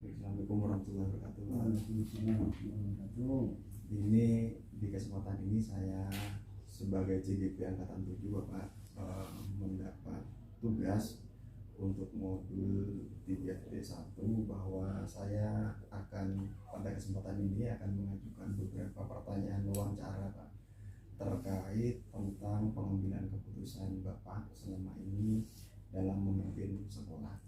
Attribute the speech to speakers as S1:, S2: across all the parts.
S1: Assalamualaikum warahmatullahi wabarakatuh.
S2: Waalaikumsalam warahmatullahi wabarakatuh.
S1: Ini di kesempatan ini saya sebagai CGP Angkatan 7 Bapak mendapat tugas untuk modul 3.1 bahwa saya akan pada kesempatan ini akan mengajukan beberapa pertanyaan wawancara Pak terkait tentang pengambilan keputusan Bapak selama ini dalam memimpin sekolah.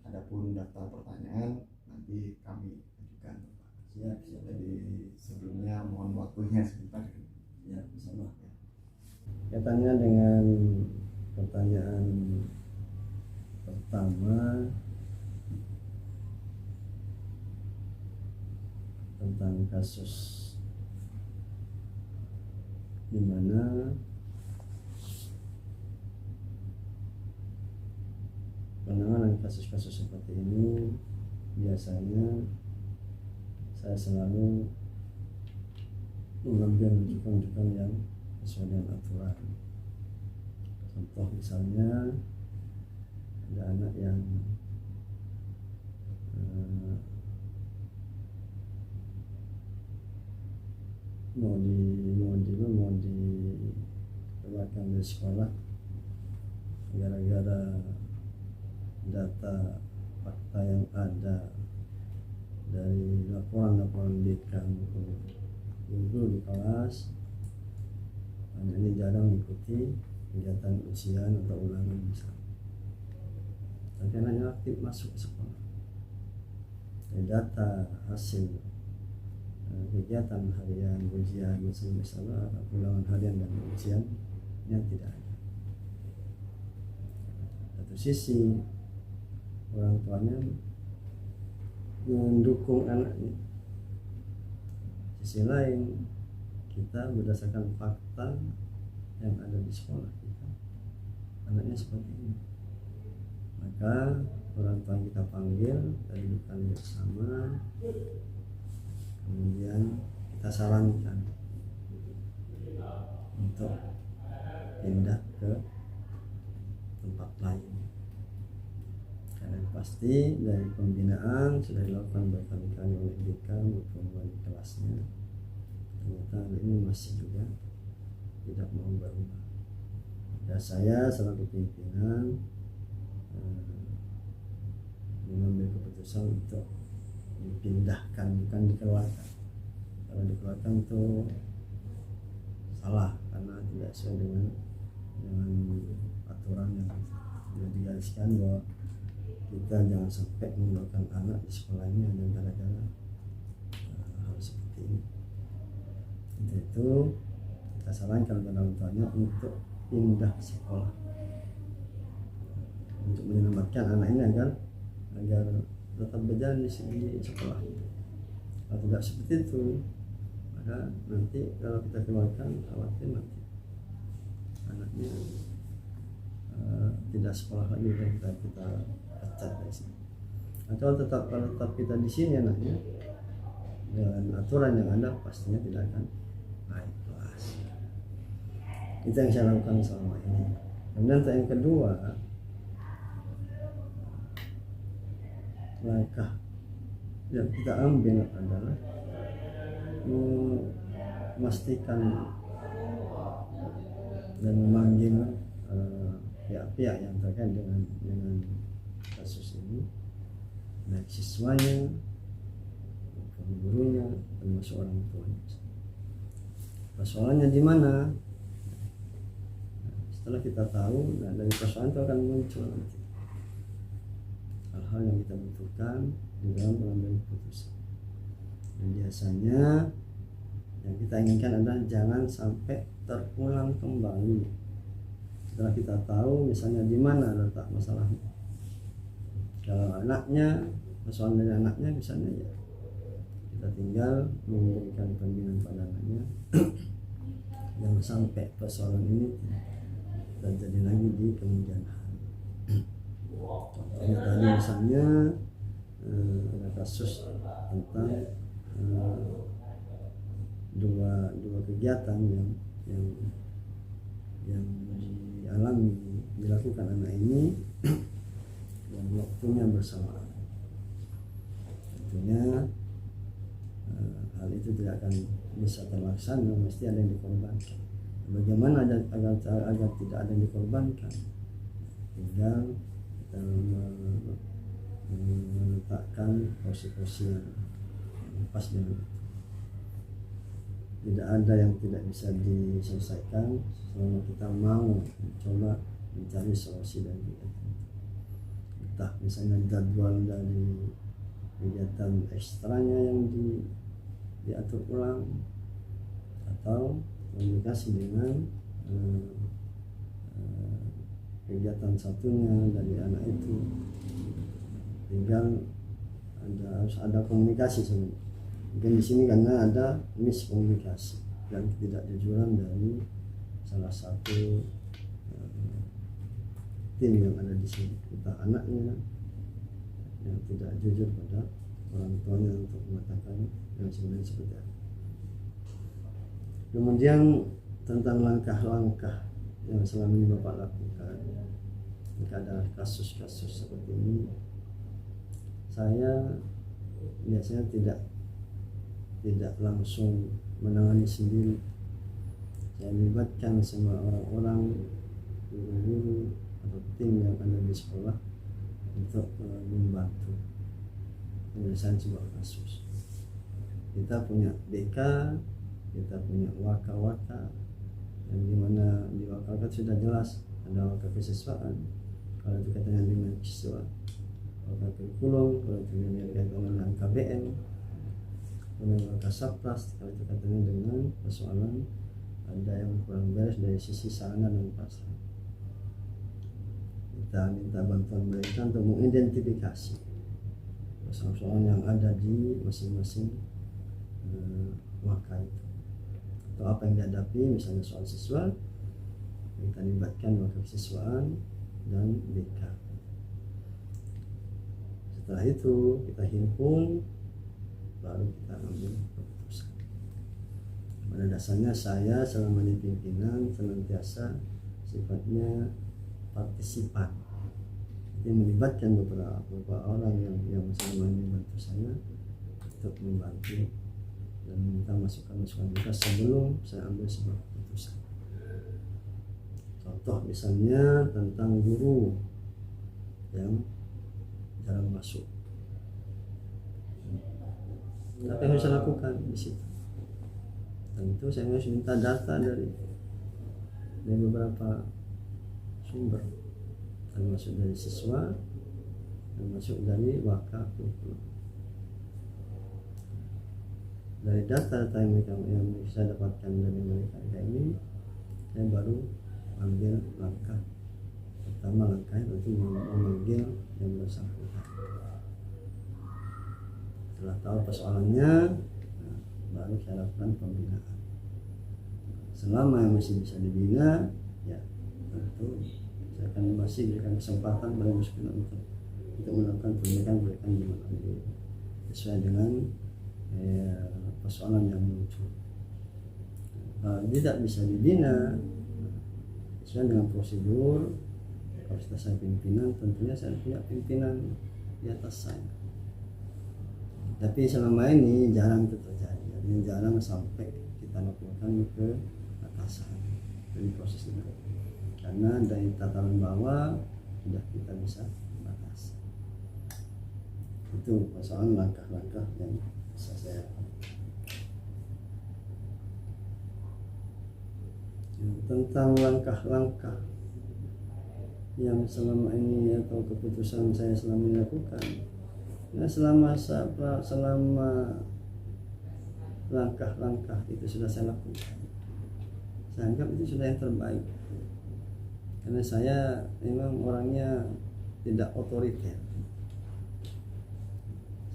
S1: Adapun daftar pertanyaan nanti kami ajukan Bapak.
S2: Siap.
S1: Jadi sebelumnya mohon waktunya sebentar.
S2: Ya, sama. Kaitannya dengan pertanyaan pertama tentang kasus di mana penanganan kasus-kasus seperti ini biasanya saya selalu mengambil rujukan-rujukan yang sesuai dengan aturan. Contoh misalnya ada anak yang mau dikeluarkan dari sekolah gara-gara data fakta yang ada dari laporan BK guru di kelas. Anak ini jarang mengikuti kegiatan ujian atau ulangan misalnya, tapi anaknya aktif masuk ke sekolah. Dari data hasil kegiatan harian ujian misalnya ulangan harian dan ujian yang tidak ada. Satu sisi orang tuanya mendukung anaknya, sisi lain kita berdasarkan fakta yang ada di sekolah kita, anaknya seperti ini, maka orang tua kita panggil dan dudukkan bersama, kemudian kita sarankan untuk pindah ke tempat lain. Karena pasti dari pembinaan sudah dilakukan berkali-kali oleh BK maupun wali kelasnya, ternyata ini masih juga tidak mau berubah. Ya, saya selaku pimpinan mengambil keputusan untuk dipindahkan, bukan dikeluarkan. Kalau dikeluarkan itu salah karena tidak sesuai dengan aturan yang sudah digariskan bahwa kita jangan sampai mengeluarkan anak di sekolah ini hanya gara-gara hal seperti ini. Untuk itu kita sarankan kepada orang tuanya untuk pindah sekolah untuk menyelamatkan anak ini agar tetap berjalan di sekolah. Kalau tidak seperti itu, maka nanti kalau kita keluarkan khawatir nanti anaknya tidak sekolah lagi dan kita pecat dari sini. Atau kalau tetap kita di sini anaknya dengan aturan yang ada pastinya tidak akan naik kelas. Itu yang saya lakukan selama ini. Kemudian yang kedua, langkah yang kita ambil adalah memastikan dan memanggil pihak-pihak yang terkait dengan kasus ini, baik siswanya, gurunya, termasuk orang tuanya. Persoalannya di mana? Setelah kita tahu, dari persoalan itu akan muncul nanti hal-hal yang kita butuhkan di dalam pengambilan keputusan. Dan biasanya yang kita inginkan adalah jangan sampai terulang kembali. Setelah kita tahu misalnya di mana letak masalahnya. Kalau anaknya, persoalan dari anaknya misalnya, ya kita tinggal memberikan pembinaan pada anaknya. Jangan sampai persoalan ini terjadi lagi di kemudian hari. Contohnya tadi misalnya ada kasus tentang dua kegiatan yang dilakukan anak ini dan waktunya bersamaan. Tentunya hal itu tidak akan bisa terlaksana, mesti ada yang dikorbankan. Bagaimana agar tidak ada yang dikorbankan? Tinggal kita meletakkan porsi-porsi yang pas dengan itu. Tidak ada yang tidak bisa diselesaikan selama kita mau mencoba mencari solusi dari itu. Entah misalnya jadwal dari kegiatan ekstranya yang diatur ulang, atau komunikasi dengan kegiatan satunya dari anak itu. Tinggal harus ada komunikasi sebenarnya. Mungkin di sini karena ada miskomunikasi dan ketidakjujuran dari salah satu tim yang ada di sini, entah anaknya yang tidak jujur pada orang tuanya untuk mengatakan yang sebenarnya seperti apa. Kemudian tentang langkah-langkah yang selama ini Bapak lakukan jika ada kasus-kasus seperti ini, saya biasanya tidak langsung menangani sendiri. Saya melibatkan semua orang-orang, guru-guru atau tim yang ada di sekolah untuk membantu penyelesaian sebuah kasus. Kita punya BK, kita punya waka-waka, yang dimana di waka-waka sudah jelas ada waka kesiswaan, kalau itu katanya dengan siswa, waka kurikulum, kalau itu dengan KBN, kemudian waka sapras, kalau itu katanya dengan persoalan ada yang kurang beres dari sisi sarana dan prasarana. Kita minta bantuan mereka untuk mengidentifikasi persoalan yang ada di masing-masing waka itu, atau apa yang dihadapi. Misalnya soal siswa, kita libatkan waka kesiswaan dan BK. Setelah itu kita himpun, baru kita ambil keputusan. Pada dasarnya saya selama di pimpinan senantiasa sifatnya partisipan, jadi melibatkan beberapa orang yang selama ini membantu saya untuk membantu dan meminta masukan-masukan mereka sebelum saya ambil sebuah keputusan. Contoh misalnya tentang guru yang jarang masuk, apa yang harus saya lakukan di situ? Tentu saya harus minta data dari beberapa sumber, termasuk dari siswa, termasuk dari waka kurikulum. Dari data-data yang saya dapatkan dari mereka ini, saya baru ambil langkah. Pertama langkahnya tentu memanggil yang bersangkutan. Setelah tahu persoalannya, baru saya lakukan pembinaan. Selama yang masih bisa dibina, ya tentu saya akan masih berikan kesempatan pada muslim untuk melakukan pendidikan sesuai dengan persoalan yang muncul. Tidak bisa dibina sesuai dengan prosedur. Kalau saya pimpinan, tentunya saya punya pimpinan di atas saya. Tapi selama ini jarang itu terjadi. Jadi jarang sampai kita lakukan ke atasan dari proses itu. Karena dari tataran bawah sudah kita bisa batasi. Itu persoalan langkah-langkah yang bisa saya lakukan. Tentang langkah-langkah yang selama ini atau keputusan saya selama ini lakukan, nah selama langkah-langkah itu sudah saya lakukan, saya anggap itu sudah yang terbaik. Karena saya memang orangnya tidak otoriter.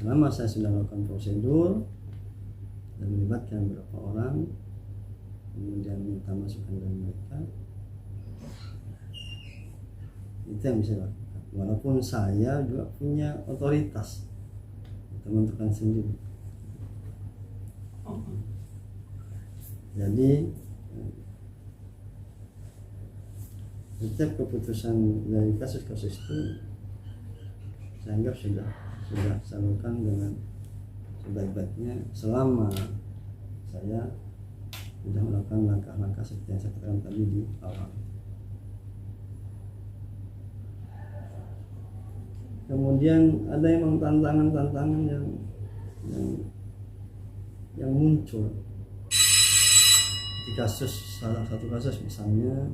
S2: Selama saya sudah melakukan prosedur dan melibatkan beberapa orang, kemudian minta masukan dari mereka, itu yang bisa dilakukan. Walaupun saya juga punya otoritas untuk menentukan sendiri. Jadi setiap keputusan dari kasus-kasus itu saya anggap sudah saya lakukan dengan sebaik-baiknya selama saya sudah melakukan langkah-langkah seperti yang saya katakan tadi di awal. Kemudian ada memang tantangan-tantangan yang muncul di salah satu kasus misalnya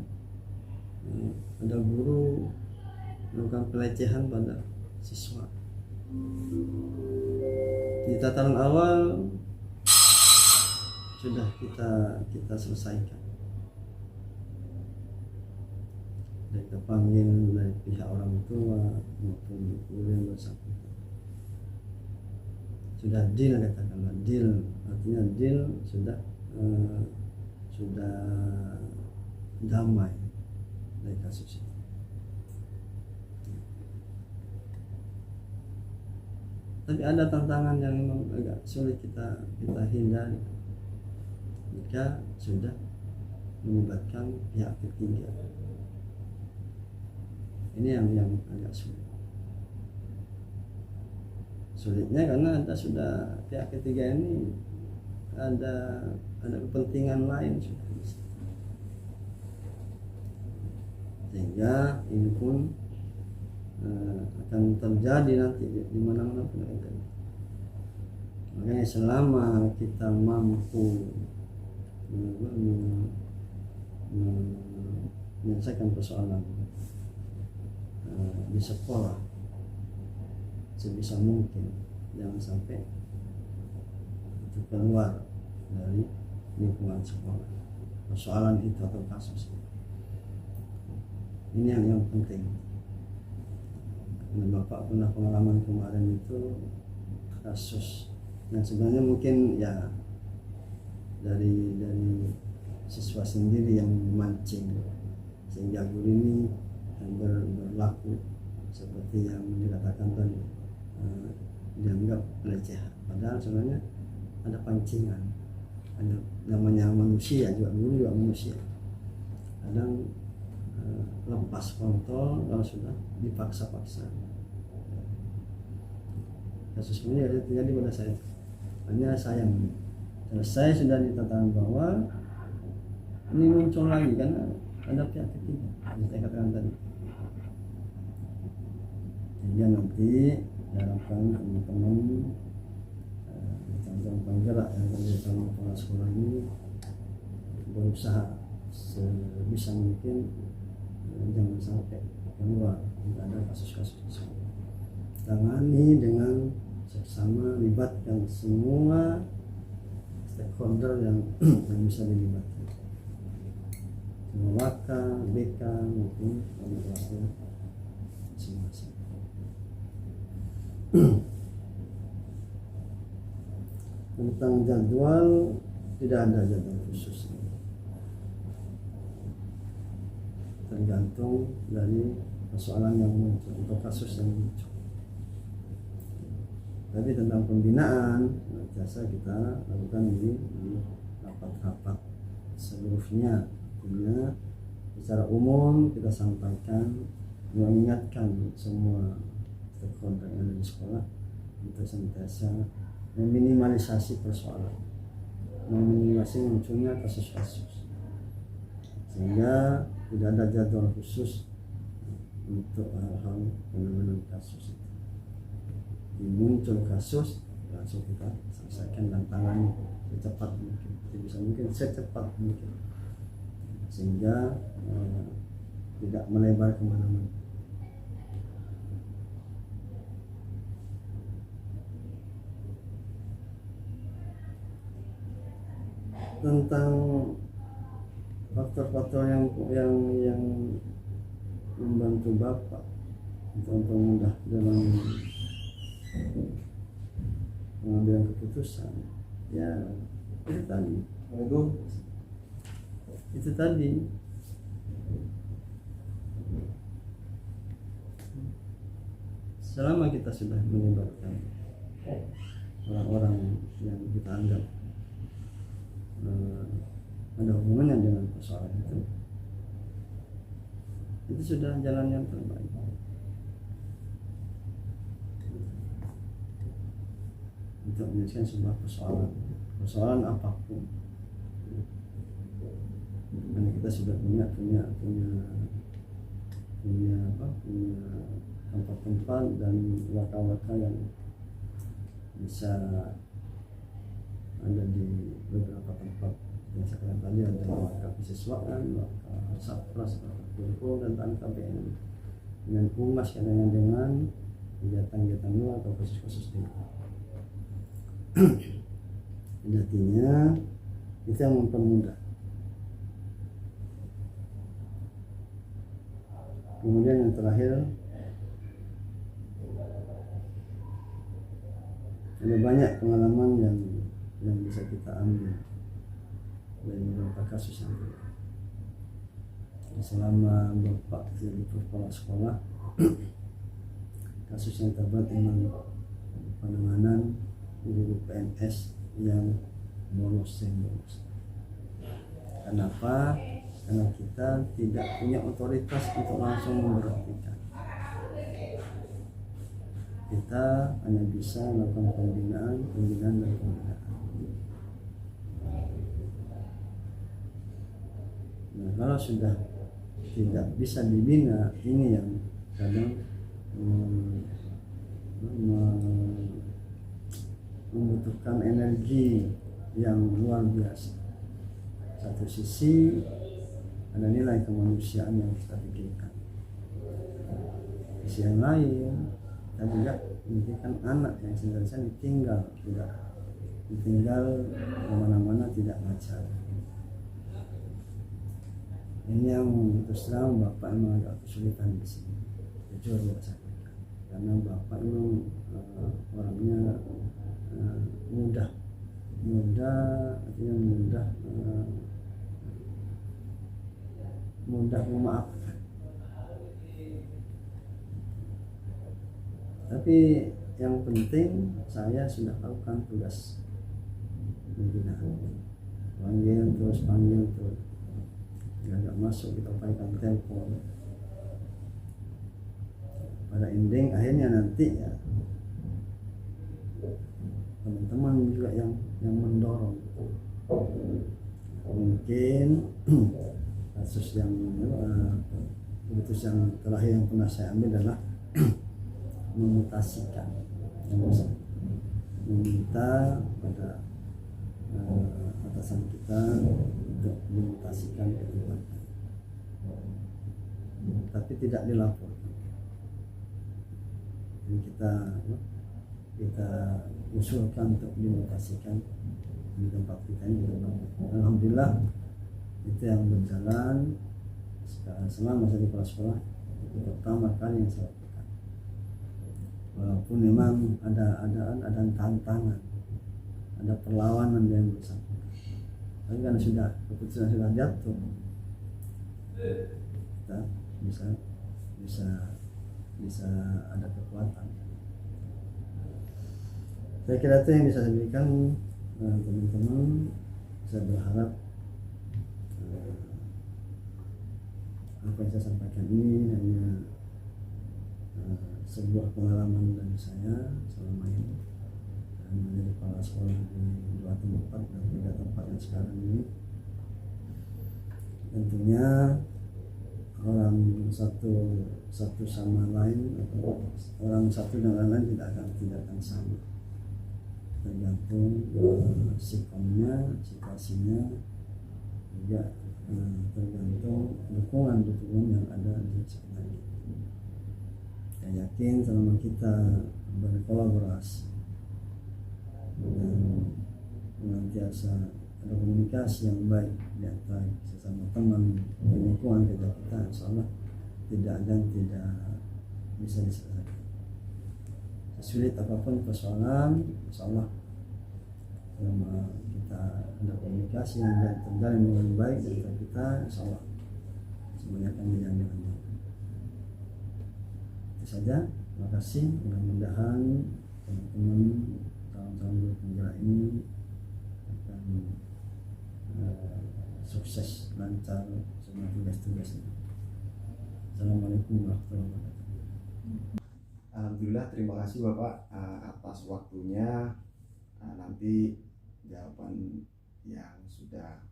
S2: ada guru melakukan pelecehan pada siswa. Di tataran awal sudah kita selesaikan. Kita panggil dari pihak orang tua maupun guru yang bersangkutan. Sudah deal, katakanlah deal, artinya deal sudah damai dari kasus itu. Tapi ada tantangan yang memang agak sulit kita hindari jika sudah melibatkan pihak ketiga. Ini yang agak sulit. Sulitnya karena sudah pihak ketiga ini ada kepentingan lain sudah, sehingga ini pun akan terjadi nanti di mana-mana pun akan terjadi. Makanya selama kita mampu menyelesaikan persoalan di sekolah sebisa mungkin, jangan sampai itu keluar dari lingkungan sekolah persoalan itu atau kasus itu. Ini yang penting. Karena Bapak pernah pengalaman kemarin itu kasus yang sebenarnya mungkin ya dari siswa sendiri yang memancing sehingga guru ini berlaku seperti yang dikatakan tadi, dianggap pelecehan, padahal sebenarnya ada pancingan. Ada namanya manusia juga, guru juga manusia, kadang lepas kontrol kalau sudah dipaksa-paksa. Kasus ini ada terjadi pada saya, hanya sayang selesai sudah ditatakan bahwa ini muncul lagi karena ada pihak ketiga yang saya katakan tadi. Sehingga nanti diharapkan teman-teman penggerak yang terlibat dalam kepala sekolah ini berusaha sebisa mungkin jangan sampai keluar, tidak ada kasus-kasus tersebut. Tangani dengan seksama, libatkan semua stakeholder yang bisa dilibatkan, Waka, BK maupun orang tua masing-masing. Tentang jadwal, tidak ada jadwal khusus, tergantung dari persoalan yang muncul atau kasus yang muncul. Tapi tentang pembinaan biasa kita lakukan di rapat-rapat seluruhnya. Artinya secara umum kita sampaikan, mengingatkan semua stakeholder yang ada di sekolah untuk senantiasa meminimalisasi persoalan, meminimalisasi munculnya kasus-kasus, sehingga tidak ada jadwal khusus untuk hal-hal penanganan kasus itu. Muncul kasus langsung kita selesaikan dan tangani secepat mungkin, bisa mungkin secepat mungkin, sehingga tidak melebar kemana-mana. Tentang faktor-faktor yang membantu Bapak untuk mudah dalam pengambilan keputusan, ya itu tadi selama kita sudah melibatkan orang-orang yang kita anggap ada hubungannya dengan persoalan itu sudah jalan yang terbaik. untuk menyelesaikan sebuah persoalan apapun. Karena kita sudah punya tempat-tempat dan waka-waka yang bisa ada di beberapa tempat yang sekarang tadi, ada waka kesiswaan, waka sapras, waka kumpul dan KBN dengan humas kadang dengan kegiatan-kegiatan luar atau kasus-kasus demo. Sejatinya itu yang mempermudah. Kemudian yang terakhir, ada banyak pengalaman yang bisa kita ambil dari beberapa kasus yang ada. Selama Bapak jadi kepala sekolah, kasus yang terberat memang penanganan guru PNS yang bolos. Kenapa? Karena kita tidak punya otoritas untuk langsung memberhentikan. Kita hanya bisa melakukan pembinaan. Nah, kalau sudah tidak bisa dibina, ini yang kadang membutuhkan energi yang luar biasa. Satu sisi ada nilai kemanusiaan yang kita pikirkan. Sisi yang lain, kita juga memikirkan anak yang sebenarnya ditinggal kemana-mana tidak ngajar. Ini yang terus terang Bapak memang agak kesulitan di sini. Jujur saya sampaikan, karena Bapak memang orangnya mudah, artinya mudah memaafkan. Tapi yang penting saya sudah lakukan tugas pembinaan. Panggil terus, nggak masuk, kita upayakan telepon. Pada ending akhirnya nanti ya teman-teman juga yang mendorong. Mungkin kasus yang keputusan yang terakhir yang pernah saya ambil adalah memutasikan, meminta pada atasan kita untuk memutasikan ke tempat, tapi tidak dilaporkan. Jadi kita usulkan untuk dimutasikan di tempat kita ini. Alhamdulillah itu yang berjalan selama saya di kepala sekolah. Itu pertama kali yang saya lakukan. Walaupun memang ada tantangan, ada perlawanan yang bersangkutan, tapi karena keputusan sudah jatuh, kita bisa ada kekuatan. Saya kira itu yang bisa saya berikan teman-teman. Saya berharap apa yang saya sampaikan ini hanya sebuah pengalaman dari saya selama ini dan menjadi kepala sekolah di 2 tempat dan 3 tempat yang sekarang ini. Tentunya orang satu sama lain, atau orang satu dengan lain tidak akan sama, tergantung sikonnya, situasinya, juga tergantung dukungan yang ada di sekitar kita. Saya yakin selama kita berkolaborasi dan senantiasa ada komunikasi yang baik di antara sesama teman di lingkungan kita, insya Allah tidak bisa diselesaikan. Sesulit apapun persoalan, insya Allah selama kita ada komunikasi yang terjalin dengan baik di antara kita, insya Allah semuanya akan berjalan dengan baik. Itu saja. Terima kasih. Mudah-mudahan teman-teman calon-calon guru penggerak ini akan sukses, lancar semua tugas-tugasnya. Assalamualaikum warahmatullahi wabarakatuh.
S1: Alhamdulillah, terima kasih Bapak atas waktunya nanti jawaban yang sudah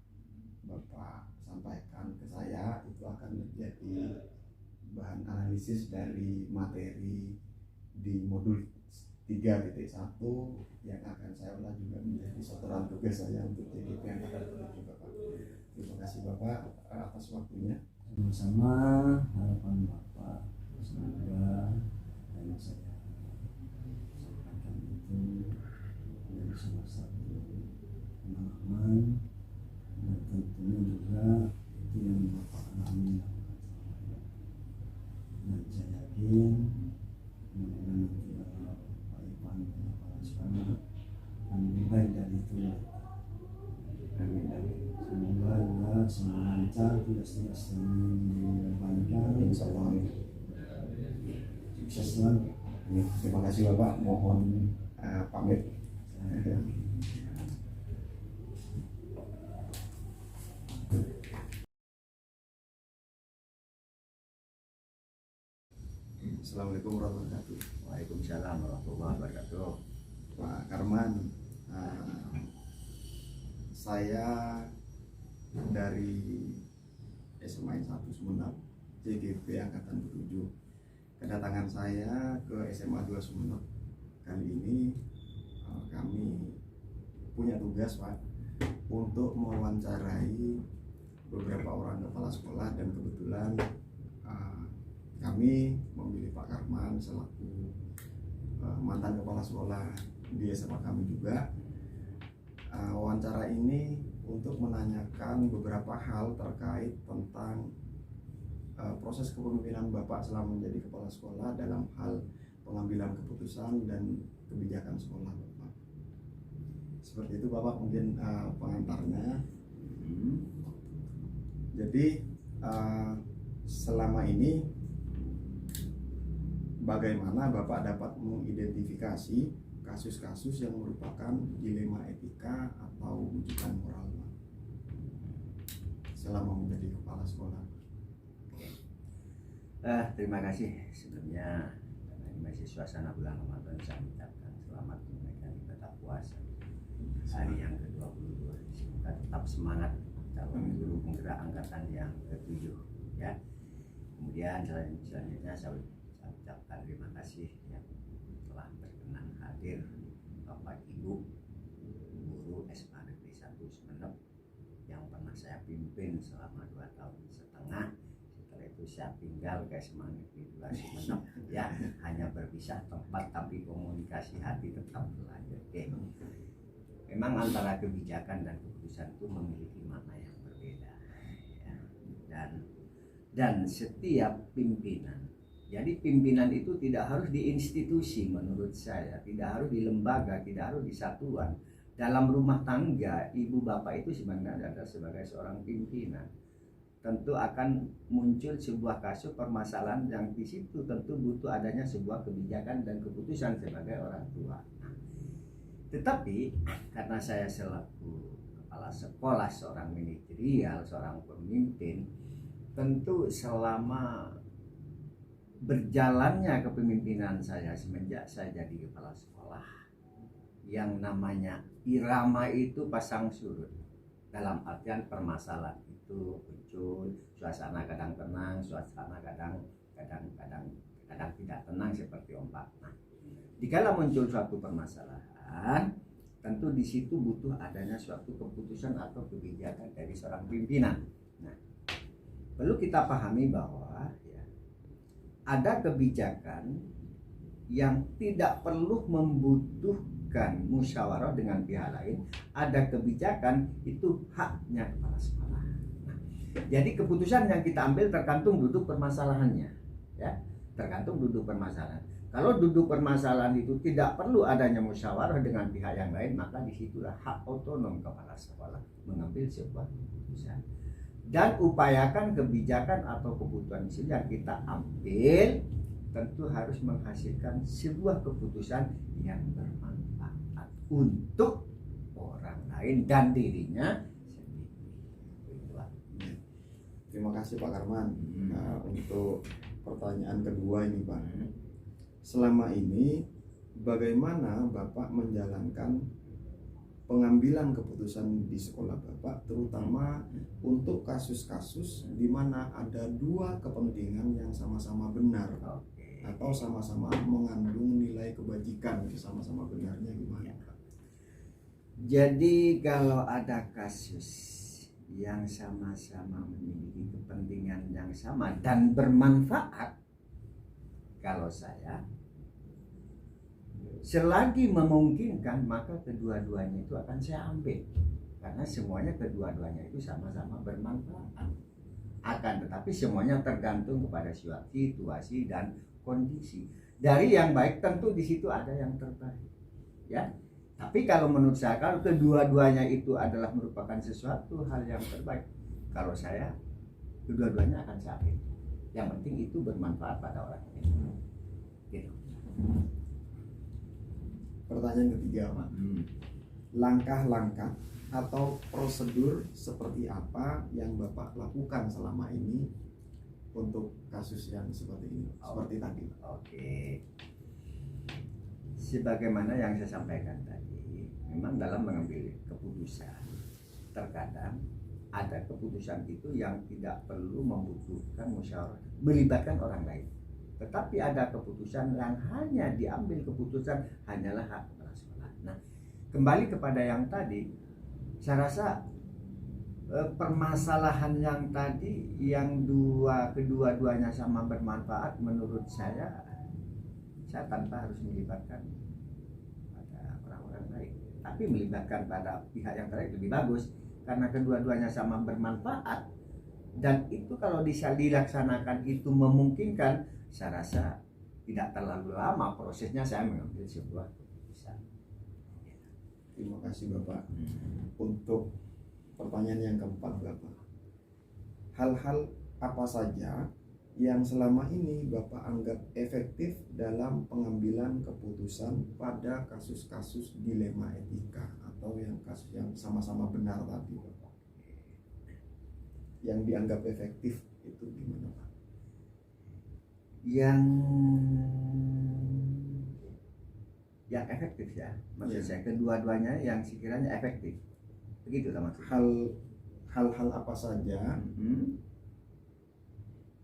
S1: Bapak sampaikan ke saya itu akan menjadi bahan analisis dari materi di modul 3.1 yang akan saya olah juga menjadi setoran tugas saya untuk JGP Angkatan 7 Bapak. Terima kasih Bapak atas waktunya.
S2: Sama harapan Bapak semoga yang saya sampaikan itu menjadi salah satu pengalaman dan tentunya juga itu yang Bapak alami dan saya yakin mudah-mudahan nanti Pak Ivan dan Kepala Sekolah akan lebih baik dari itu.
S1: Amin.
S2: Semoga juga semua lancar, tugas-tugas yang dibebankan.
S1: Insyaallah.
S2: Sukses selalu.
S1: Terima kasih Bapak. Mohon pamit. Assalamualaikum warahmatullahi wabarakatuh.
S3: Waalaikumsalam warahmatullahi wabarakatuh.
S1: Pak Karman, saya dari SMA 1 Sumeneb, JGP Angkatan 7. Kedatangan saya ke SMA 2 Sumeneb kali ini, kami punya tugas Pak untuk mewawancarai beberapa orang kepala sekolah, dan kebetulan kami memilih Pak Karman selaku mantan kepala sekolah di SMA kami juga. Wawancara ini untuk menanyakan beberapa hal terkait tentang proses kepemimpinan Bapak selama menjadi kepala sekolah dalam hal pengambilan keputusan dan kebijakan sekolah Bapak. Seperti itu Bapak, mungkin pengantarnya. Jadi selama ini bagaimana Bapak dapat mengidentifikasi kasus-kasus yang merupakan dilema etika atau ujian moral selama menjadi kepala sekolah?
S3: Terima kasih sebelumnya, karena ini masih suasana bulan Ramadan, saya mengucapkan selamat menunaikan ibadah puasa hari yang ke-22. Semoga tetap semangat calon guru penggerak angkatan yang ke-7 ya. Kemudian selanjutnya saya ucapkan terima kasih yang telah berkenan hadir Bapak Ibu guru SMA Negeri 1 Sumeneb yang pernah saya pimpin selama 2 tahun setengah. Setelah itu saya tinggal ke SMA Negeri 2 Sumeneb ya, hanya berpisah tempat tapi komunikasi hati tetap berlanjut. Memang antara kebijakan dan keputusan itu memiliki makna yang berbeda ya. Dan setiap pimpinan, jadi pimpinan itu tidak harus di institusi menurut saya, tidak harus di lembaga, tidak harus di satuan. Dalam rumah tangga, ibu bapak itu sebenarnya adalah sebagai seorang pimpinan. Tentu akan muncul sebuah kasus permasalahan yang di situ tentu butuh adanya sebuah kebijakan dan keputusan sebagai orang tua. Tetapi karena saya selaku kepala sekolah, seorang manajerial, seorang pemimpin, tentu selama berjalannya kepemimpinan saya semenjak saya jadi kepala sekolah, yang namanya irama itu pasang surut. Dalam artian permasalahan itu muncul, suasana kadang tenang, suasana kadang tidak tenang seperti ombak. Nah, dikala muncul suatu permasalahan, tentu di situ butuh adanya suatu keputusan atau kebijakan dari seorang pimpinan. Nah, perlu kita pahami bahwa ya, ada kebijakan yang tidak perlu membutuhkan musyawarah dengan pihak lain. Ada kebijakan itu haknya kepala sekolah. Nah, jadi keputusan yang kita ambil tergantung duduk permasalahannya, ya, tergantung duduk permasalahan. Kalau duduk permasalahan itu tidak perlu adanya musyawarah dengan pihak yang lain, maka disitulah hak otonom kepala sekolah mengambil sebuah keputusan. Dan upayakan kebijakan atau kebutuhan yang kita ambil tentu harus menghasilkan sebuah keputusan yang bermanfaat untuk orang lain dan dirinya sendiri.
S1: Terima kasih Pak Karman. Untuk pertanyaan kedua ini Pak, selama ini bagaimana Bapak menjalankan pengambilan keputusan di sekolah Bapak, terutama untuk kasus-kasus di mana ada dua kepentingan yang sama-sama benar
S3: Oke.
S1: atau sama-sama mengandung nilai kebajikan, sama-sama benarnya gimana Pak?
S3: Jadi kalau ada kasus yang sama-sama memiliki kepentingan yang sama dan bermanfaat, kalau saya selagi memungkinkan maka kedua-duanya itu akan saya ambil, karena semuanya kedua-duanya itu sama-sama bermanfaat. Akan tetapi semuanya tergantung kepada situasi dan kondisi. Dari yang baik tentu di situ ada yang terbaik, ya. Tapi kalau menurut saya, kalau kedua-duanya itu adalah merupakan sesuatu hal yang terbaik, kalau saya kedua-duanya akan saya ambil. Yang penting itu bermanfaat pada orang lain. Gitu.
S1: Pertanyaan ketiga Pak, langkah-langkah atau prosedur seperti apa yang Bapak lakukan selama ini untuk kasus yang seperti ini, seperti tadi Pak?
S3: Oke. Sebagaimana yang saya sampaikan tadi, memang dalam mengambil keputusan terkadang ada keputusan itu yang tidak perlu membutuhkan musyawarah, melibatkan orang lain. Tetapi ada keputusan yang hanya diambil keputusan hanyalah hak kepala sekolah. Nah, kembali kepada yang tadi, saya rasa permasalahan yang tadi yang kedua-duanya sama bermanfaat, menurut saya tanpa harus melibatkan pada orang-orang lain, tapi melibatkan pada pihak yang terkait lebih bagus, karena kedua-duanya sama bermanfaat. Dan itu kalau bisa dilaksanakan itu memungkinkan, saya rasa tidak terlalu lama prosesnya saya mengambil sebuah keputusan.
S1: Terima kasih Bapak. Untuk pertanyaan yang keempat Bapak, hal-hal apa saja yang selama ini Bapak anggap efektif dalam pengambilan keputusan pada kasus-kasus dilema etika atau yang kasus yang sama-sama benar tadi Bapak, yang dianggap efektif itu gimana Pak?
S3: Yang efektif ya, maksud saya kedua-duanya yang sekiranya efektif, begitu lah maksudnya.
S1: Hal-hal apa saja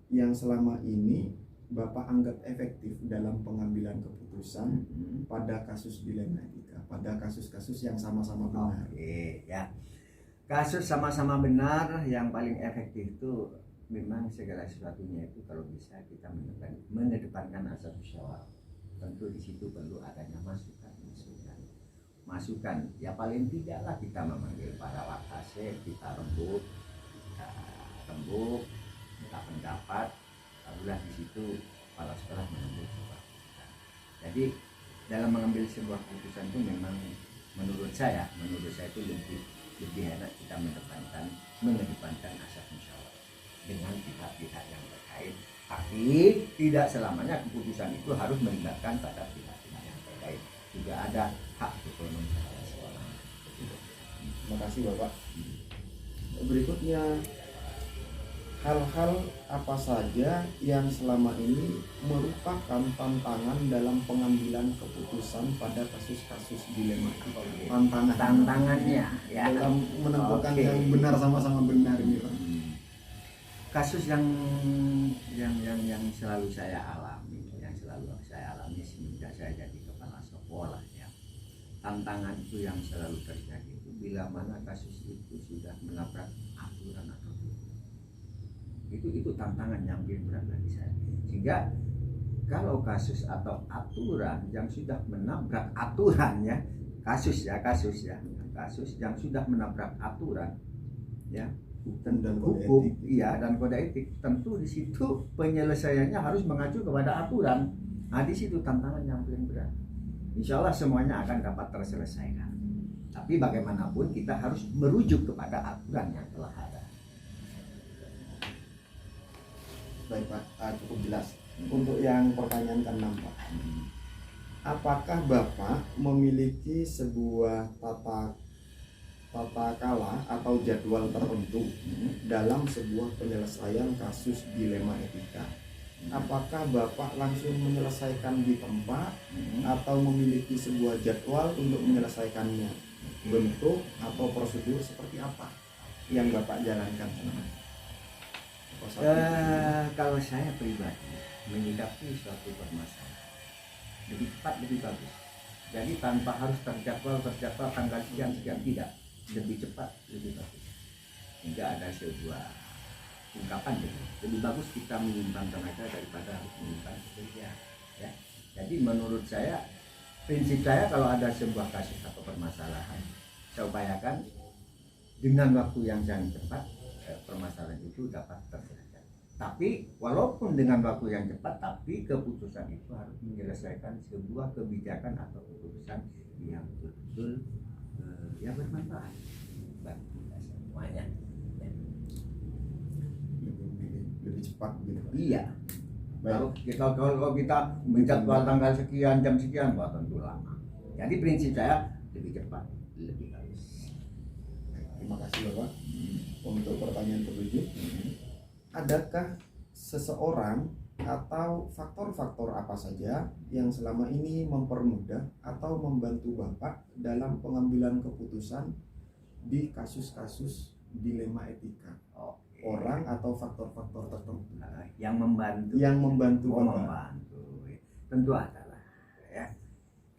S1: yang selama ini Bapak anggap efektif dalam pengambilan keputusan pada kasus dilema etika, pada kasus-kasus yang sama-sama benar?
S3: Oke, ya. Kasus sama-sama benar yang paling efektif itu memang segala sesuatunya itu kalau bisa kita mengedepankan asas musyawarah. Tentu di situ perlu adanya masukan. Ya paling tidaklah kita memanggil para wakasek, kita rembuk, minta pendapat, barulah di situ kepala sekolah mengambil sebuah keputusan. Jadi dalam mengambil sebuah keputusan itu memang menurut saya itu lebih enak kita mengedepankan asas musyawarah dengan pihak-pihak yang terkait, tapi tidak selamanya keputusan itu harus melibatkan pada pihak-pihak yang terkait. Juga ada hak otonom kepala sekolah.
S1: Terima kasih Bapak. Berikutnya, hal-hal apa saja yang selama ini merupakan tantangan dalam pengambilan keputusan pada kasus-kasus dilema?
S3: Tantangannya ya,
S1: dalam menentukan yang benar sama-sama benar ini Pak.
S3: Kasus yang selalu saya alami semenjak saya jadi kepala sekolah ya. Tantangan itu yang selalu terjadi itu bila mana kasus itu sudah menabrak aturan atau itu tantangan yang paling berat bagi saya. Sehingga kalau kasus atau aturan yang sudah menabrak aturan ya, kasus yang sudah menabrak aturan ya,
S1: dan
S3: hukum dan kode etik, tentu di situ penyelesaiannya harus mengacu kepada aturan. Nah di situ tantangan yang paling berat. Insya Allah semuanya akan dapat terselesaikan, tapi bagaimanapun kita harus merujuk kepada aturan yang telah ada.
S1: Baik Pak, cukup jelas. Untuk yang pertanyaan ke-6 Pak, apakah Bapak memiliki sebuah tata kala atau jadwal tertentu dalam sebuah penyelesaian kasus dilema etika? Apakah Bapak langsung menyelesaikan di tempat atau memiliki sebuah jadwal untuk menyelesaikannya? bentuk atau prosedur seperti apa yang Bapak jalankan selama ini? Apa satu?
S3: Kalau saya pribadi menyikapi suatu permasalahan lebih cepat lebih bagus. Jadi tanpa harus terjadwal tanggal sekian tidak, lebih cepat lebih bagus. Hingga ada sebuah ungkapan gitu. Lebih bagus kita menyimpan tenaga daripada harus menyimpan kerja. Ya. Jadi menurut saya, prinsip saya kalau ada sebuah kasus atau permasalahan, saya upayakan dengan waktu yang sangat cepat permasalahan itu dapat terselesaikan. Tapi walaupun dengan waktu yang cepat, tapi keputusan itu harus menyelesaikan sebuah kebijakan atau keputusan yang betul-betul yang bermanfaat bagi kita semuanya. Ya.
S1: Lebih cepat gitu.
S3: Iya.
S1: Baik.
S3: Kalau kita menjadwal tanggal sekian jam sekian, wah tentu lama. Jadi prinsip saya lebih cepat lebih bagus.
S1: Terima kasih Bapak. Untuk pertanyaan ke-7, adakah seseorang atau faktor-faktor apa saja yang selama ini mempermudah atau membantu Bapak dalam pengambilan keputusan di kasus-kasus dilema etika?
S3: Oke.
S1: Orang atau faktor-faktor tertentu
S3: Yang membantu.
S1: yang membantu
S3: Oh,
S1: Bapak?
S3: membantu. Tentu adalah ya.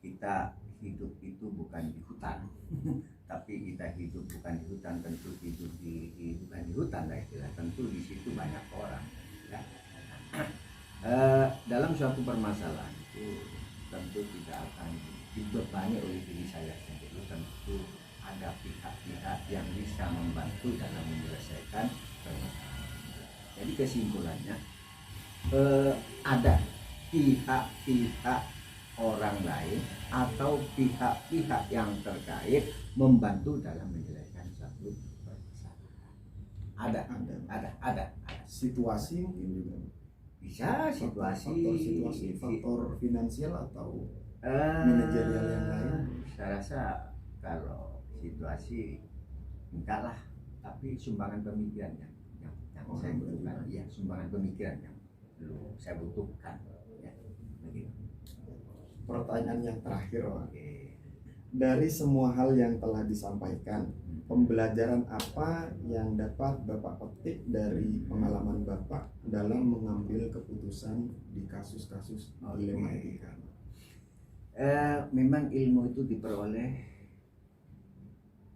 S3: Kita hidup itu bukan di hutan. Tapi kita hidup bukan di hutan, tentu hidup bukan di hutan lah istilah. Tentu di situ banyak orang. Ya. Dalam suatu permasalahan itu tentu tidak akan dibebani oleh diri saya sendiri. Tentu ada pihak-pihak yang bisa membantu dalam menyelesaikan permasalahan. Jadi kesimpulannya ada pihak-pihak orang lain atau pihak-pihak yang terkait membantu dalam menyelesaikan suatu permasalahan. Ada.
S1: Situasi mungkin juga.
S3: Bisa situasi,
S1: faktor finansial atau manajerial yang lain.
S3: Saya rasa kalau situasi enggak lah, tapi sumbangan pemikiran yang saya butuhkan. Iya, sumbangan pemikiran yang perlu saya butuhkan. Ya, begitu.
S1: Pertanyaan yang terakhir, Pak.
S3: Oke.
S1: Dari semua hal yang telah disampaikan, pembelajaran apa yang dapat Bapak petik dari pengalaman Bapak dalam mengambil keputusan di kasus-kasus dilema etika?
S3: Memang ilmu itu diperoleh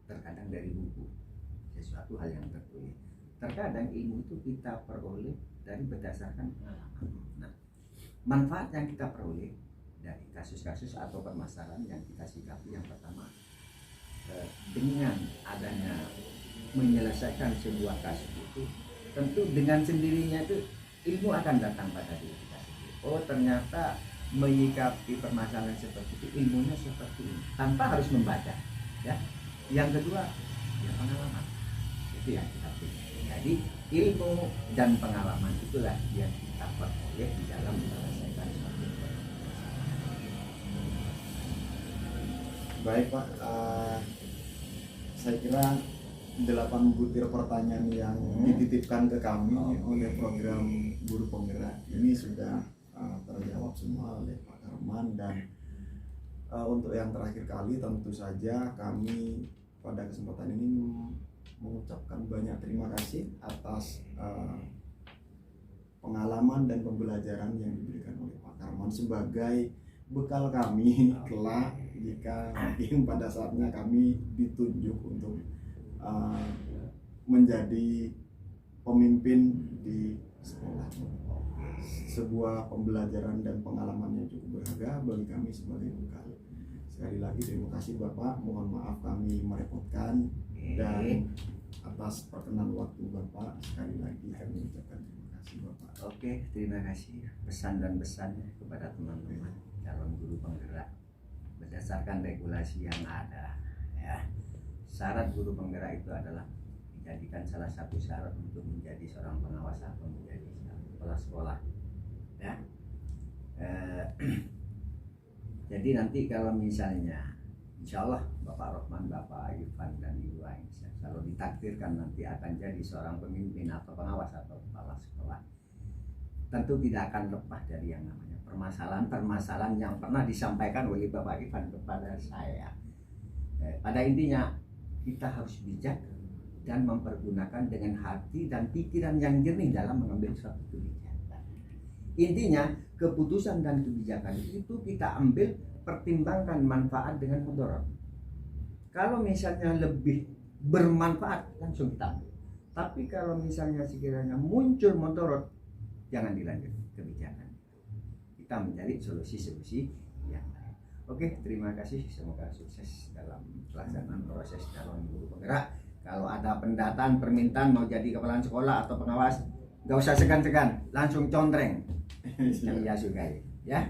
S3: terkadang dari buku, sesuatu hal yang tertulis. Terkadang ilmu itu kita peroleh dari berdasarkan pengalaman. Nah, manfaat yang kita peroleh dari kasus-kasus atau permasalahan yang kita sikapi, yang pertama, dengan adanya menyelesaikan sebuah kasus itu, tentu dengan sendirinya itu ilmu akan datang pada diri kita sendiri. Oh, ternyata menyikapi permasalahan seperti itu ilmunya seperti ini, tanpa harus membaca. Ya. Yang kedua, ya pengalaman. Itu yang kita punya. Jadi ilmu dan pengalaman itulah yang kita peroleh di dalam menyelesaikan suatu permasalahan.
S1: Baik Pak, saya kira 8 butir pertanyaan yang dititipkan ke kami oleh program Guru Penggerak ini sudah terjawab semua oleh Pak Karman. Dan untuk yang terakhir kali, tentu saja kami pada kesempatan ini mengucapkan banyak terima kasih atas pengalaman dan pembelajaran yang diberikan oleh Pak Karman sebagai bekal kami kelak jika mungkin pada saatnya kami ditunjuk untuk menjadi pemimpin di sekolah. Sebuah pembelajaran dan pengalaman yang cukup berharga bagi kami sebagai bekal. Sekali lagi terima kasih Bapak, mohon maaf kami merepotkan, dan atas perkenan waktu Bapak sekali lagi kami ucapkan terima kasih Bapak.
S3: Oke, terima kasih pesan dan besannya kepada teman-teman calon guru penggerak. Berdasarkan regulasi yang ada, ya, syarat guru penggerak itu adalah dijadikan salah satu syarat untuk menjadi seorang pengawas atau menjadi kepala sekolah. Ya. Jadi nanti kalau misalnya, insya Allah Bapak Rohman, Bapak Irfan, dan Ibu Aisyah kalau ditakdirkan nanti akan jadi seorang pemimpin atau pengawas atau kepala sekolah, tentu tidak akan lepas dari yang namanya permasalahan-permasalahan yang pernah disampaikan oleh Bapak Irfan kepada saya. Pada intinya kita harus bijak dan mempergunakan dengan hati dan pikiran yang jernih dalam mengambil suatu kebijakan. Intinya keputusan dan kebijakan itu kita ambil pertimbangkan manfaat dengan mudarat. Kalau misalnya lebih bermanfaat langsung kita ambil. Tapi kalau misalnya sekiranya muncul mudarat, jangan dilanjut kebijakan. Kita mencari solusi-solusi yang lain. Oke, terima kasih. Semoga sukses dalam pelaksanaan proses calon guru penggerak. Kalau ada pendataan, permintaan mau jadi kepala sekolah atau pengawas, nggak usah segan-segan, langsung contreng yang dia sukai, ya.